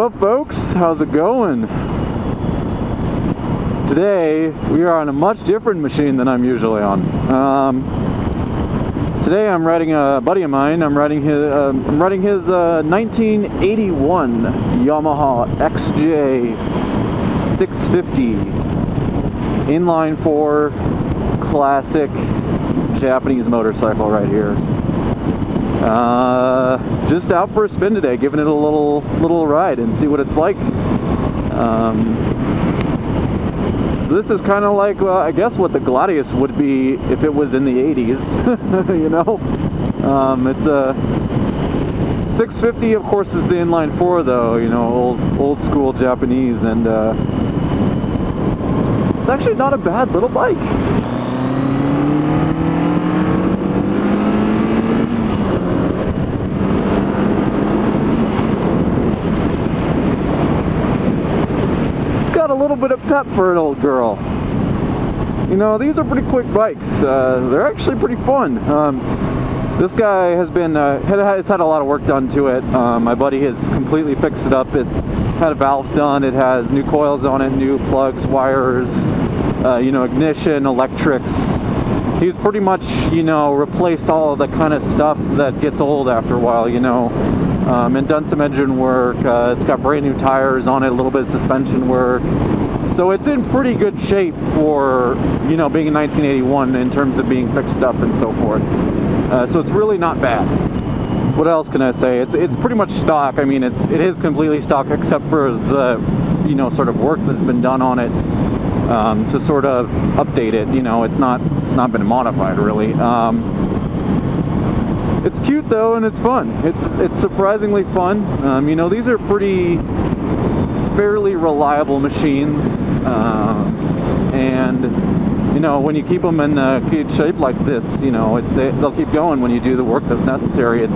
Well, folks, how's it going? Today we are on a much different machine than I'm usually on. Today I'm riding a buddy of mine. I'm riding his 1981 Yamaha XJ650 inline 4 classic Japanese motorcycle right here. Just out for a spin today, giving it a little ride and see what it's like. So this is kind of like, well, I guess what the Gladius would be if it was in the 80s, you know? It's a 650, of course, is the inline 4 though, you know, old school Japanese, and it's actually not a bad little bike. A little bit of pep for an old girl. You know, these are pretty quick bikes. They're actually pretty fun. This guy has been has had a lot of work done to it. My buddy has completely fixed it up. It's had valves done. It has new coils on it, new plugs, wires, you know, ignition, electrics. He's pretty much, you know, replaced all of the kind of stuff that gets old after a while, you know. And done some engine work. It's got brand new tires on it, a little bit of suspension work. So it's in pretty good shape for, you know, being in 1981 in terms of being fixed up and so forth. So it's really not bad. What else can I say? It's pretty much stock. I mean, it is completely stock except for the, you know, sort of work that's been done on it to sort of update it. You know, it's not been modified really. It's cute though, and it's fun. It's surprisingly fun. You know, these are fairly reliable machines, and you know, when you keep them in good shape like this, you know, they'll keep going when you do the work that's necessary. It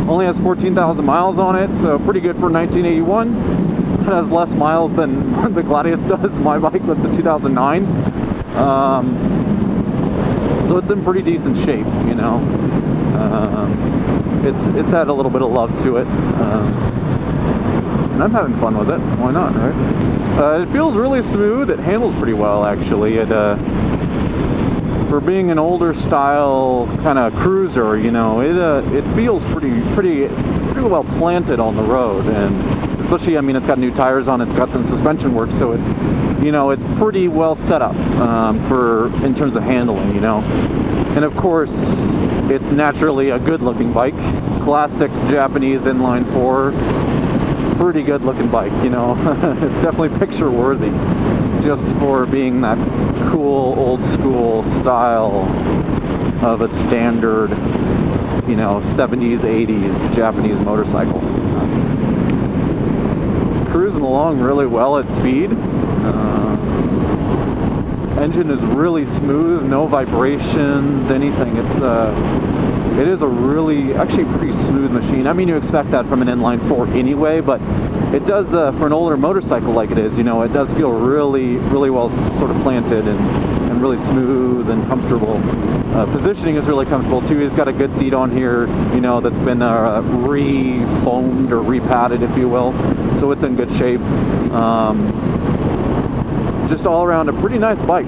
only has 14,000 miles on it, so pretty good for 1981. It has less miles than the Gladius does. My bike was in 2009, so it's in pretty decent shape, you know. It's had a little bit of love to it, and I'm having fun with it. Why not, right? It feels really smooth. It handles pretty well, actually. For being an older style kind of cruiser, you know, it feels pretty well planted on the road, and especially, I mean, it's got new tires on. It's got some suspension work, so it's, you know, it's pretty well set up in terms of handling, you know. And of course, it's naturally a good-looking bike. Classic Japanese inline 4. Pretty good-looking bike, you know. It's definitely picture-worthy, just for being that cool, old-school style of a standard, you know, 70s, 80s Japanese motorcycle. It's cruising along really well at speed. Engine is really smooth, no vibrations, anything. It is a really, actually pretty smooth machine. I mean, you expect that from an inline 4 anyway, but it does, for an older motorcycle like it is, you know, it does feel really, really well sort of planted and really smooth and comfortable. Positioning is really comfortable too. He's got a good seat on here, you know, that's been re-foamed or re-padded, if you will, so it's in good shape. Just all around a pretty nice bike,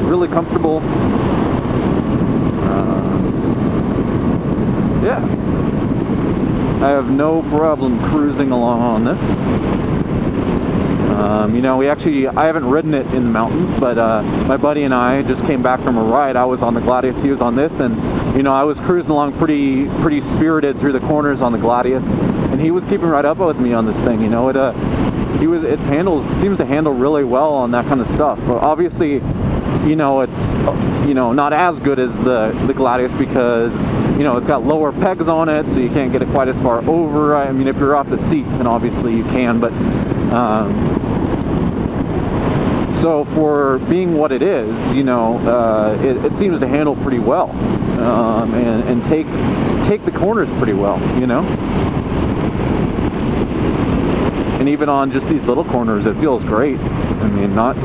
really comfortable. Yeah, I have no problem cruising along on this. You know, I haven't ridden it in the mountains, but my buddy and I just came back from a ride. I was on the Gladius, he was on this, and you know, I was cruising along pretty spirited through the corners on the Gladius, and he was keeping right up with me on this thing. You know, it seems to handle really well on that kind of stuff. But obviously, you know, it's, you know, not as good as the Gladius because, you know, it's got lower pegs on it, so you can't get it quite as far over. I mean, if you're off the seat, then obviously you can, but so for being what it is, you know, it seems to handle pretty well, and take the corners pretty well, you know. And even on just these little corners, it feels great. I mean, not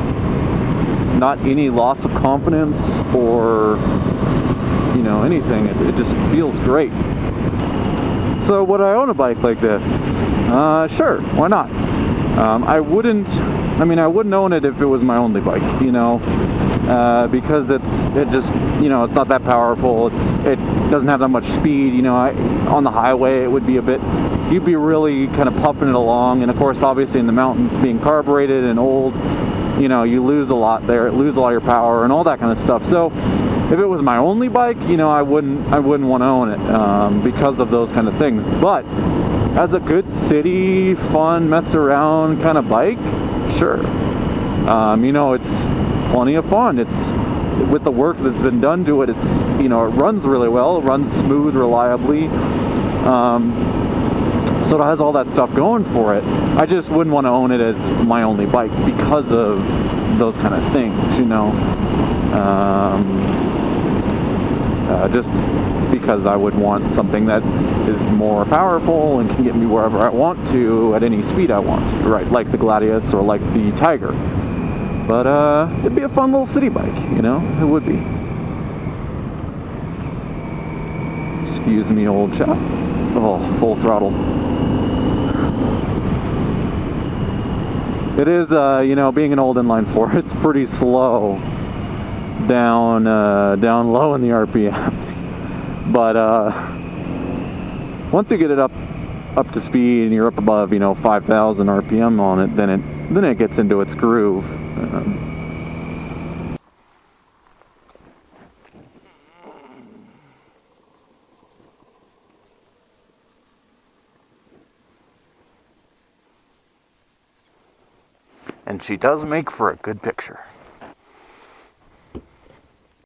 any loss of confidence or, you know, anything. It just feels great. So would I own a bike like this? Sure, why not? I wouldn't own it if it was my only bike, you know, because it just, you know, it's not that powerful. It doesn't have that much speed, you know. On the highway, it would be a bit, you'd be really kind of puffing it along, and of course, obviously in the mountains, being carbureted and old, you know, you lose a lot there, lose a lot of your power and all that kind of stuff. So if it was my only bike, you know, I wouldn't want to own it because of those kind of things. But as a good city, fun, mess around kind of bike, sure. You know, it's plenty of fun. It's, with the work that's been done to it, it's, you know, it runs really well, it runs smooth, reliably. So it has all that stuff going for it. I just wouldn't want to own it as my only bike because of those kind of things, you know. Just because I would want something that is more powerful and can get me wherever I want to at any speed I want to, right? Like the Gladius or like the Tiger. But it'd be a fun little city bike, you know? It would be. Excuse me, old chap. Oh, full throttle. It is, you know, being an old inline four, it's pretty slow down low in the RPMs. But once you get it up to speed and you're up above, you know, 5,000 RPM on it, then it gets into its groove. And she does make for a good picture.